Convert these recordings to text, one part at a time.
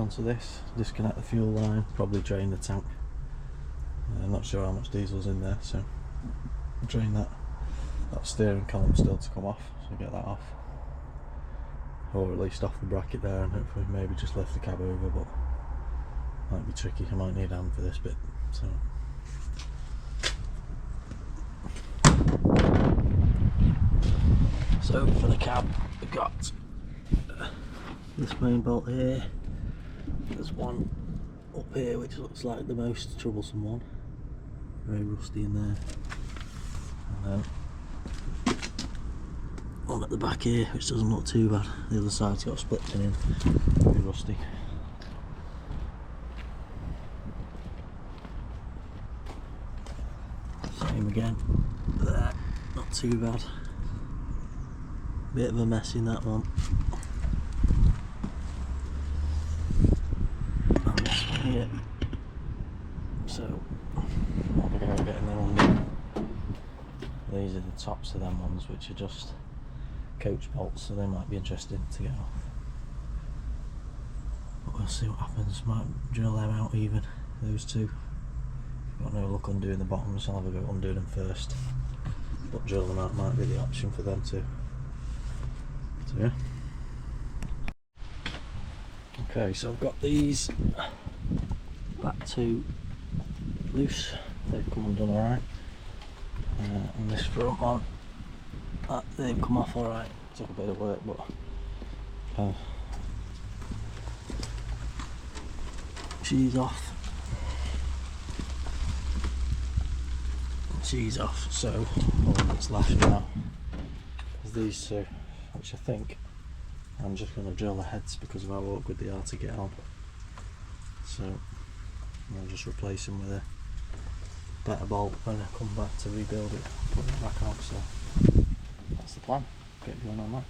onto this, disconnect the fuel line, probably drain the tank. I'm not sure how much diesel's in there, so drain that steering column still to come off, so get that off, or at least off the bracket there, and hopefully maybe just lift the cab over, but might be tricky. I might need a hand for this bit. So for the cab, we've got this main bolt here. There's one up here which looks like the most troublesome one, very rusty in there, and then one at the back here which doesn't look too bad. The other side's got a split pin in, very rusty. Same again there, not too bad. Bit of a mess in that one. And this one here. So what we're going to get in there under. These are the tops of them ones, which are just coach bolts, so they might be interesting to get off. But we'll see what happens. Might drill them out even, those two. Got no luck undoing the bottoms, I'll have a go undo them first. But drill them out might be the option for them too. So yeah. Okay, so I've got these back two loose. They've come undone alright. And this front one, they've come off alright. Took a bit of work, but she's off. She's off, so all that's left now is these two, which I think I'm just going to drill the heads because of how awkward they are to get on. So I'll just replace them with a better bolt when I come back to rebuild it, put it back on. So that's the plan. Get going on that.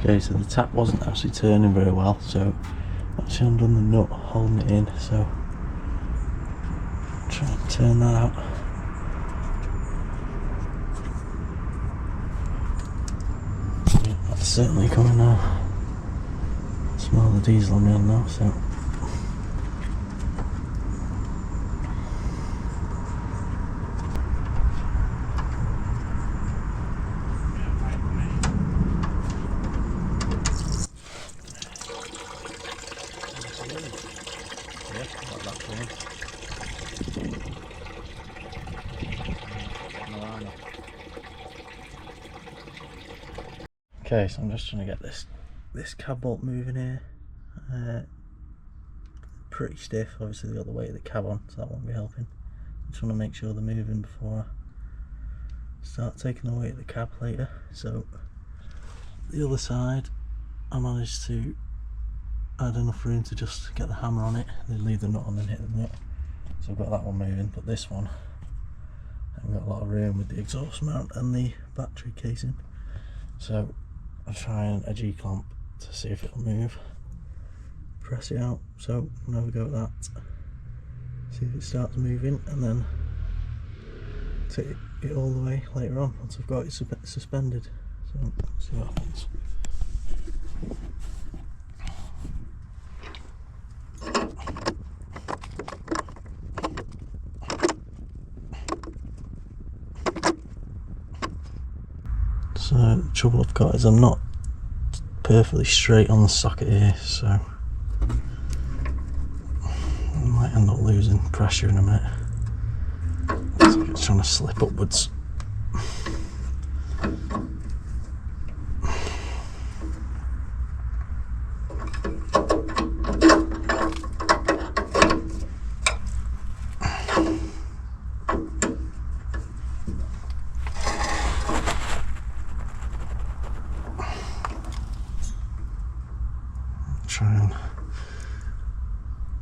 Okay, so the tap wasn't actually turning very well, so actually undone the nut holding it in, so try and turn that out. Yeah, that's certainly coming now. Smell the diesel on me on now, so okay, so I'm just trying to get this cab bolt moving here. Pretty stiff, obviously they've got the weight of the cab on, so that won't be helping. Just want to make sure they're moving before I start taking the weight of the cab later. So the other side, I managed to add enough room to just get the hammer on it, then leave the nut on and hit the nut. So I've got that one moving, but this one I haven't got a lot of room with the exhaust mount and the battery casing. So I'm trying a G-clamp to see if it'll move. Press it out, so we'll have a go at that. See if it starts moving, and then take it all the way later on once I've got it suspended. So let's see what happens. So the trouble I've got is I'm not perfectly straight on the socket here, so I might end up losing pressure in a minute. Looks like it's trying to slip upwards. Try and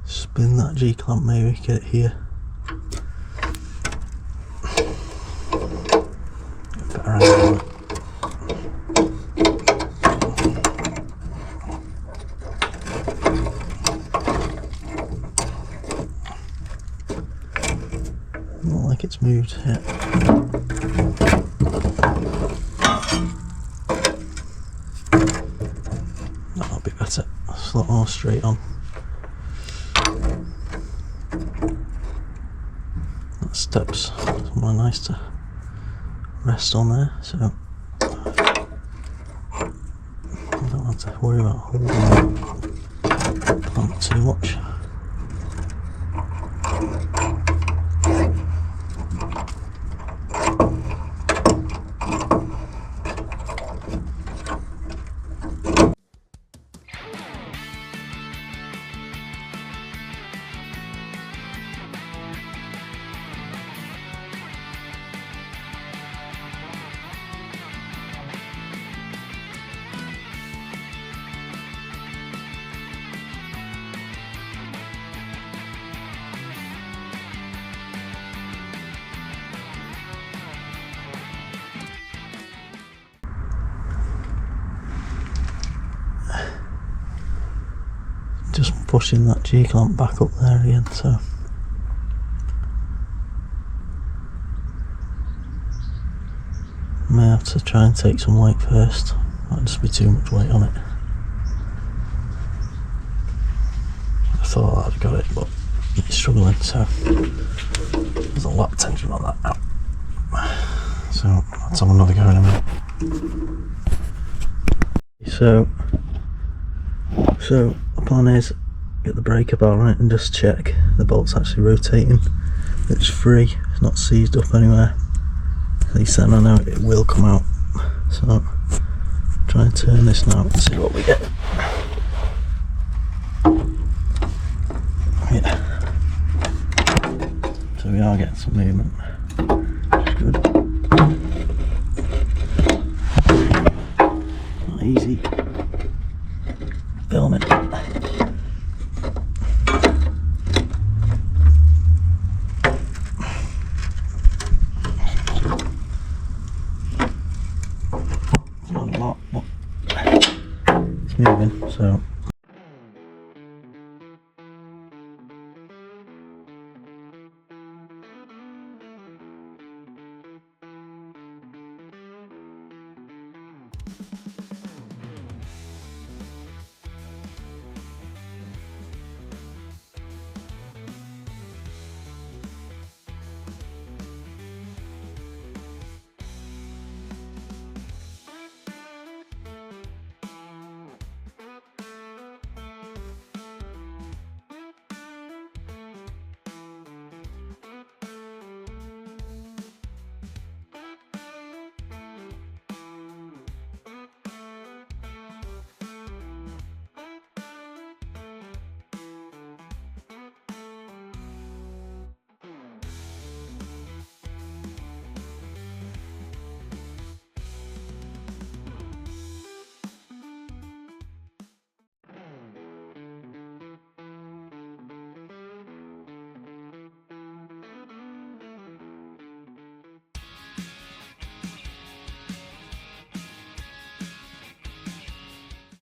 spin that G-clamp, maybe get it here. Get a better angle on it. like it's moved yet. That'll be better. It's a lot more straight on. That steps somewhere nice to rest on there, so I don't have to worry about holding the plant too much. Just pushing that G-clamp back up there again, so may have to try and take some weight first. Might just be too much weight on it. I thought I'd got it, but it's struggling, so there's a lap tension on that now. So let's have another go in a minute. So the plan is get the breaker bar on it and just check the bolt's actually rotating. It's free, it's not seized up anywhere. At least then I know it will come out. So try and turn this now and see what we get. Yeah. So we are getting some movement, which is good.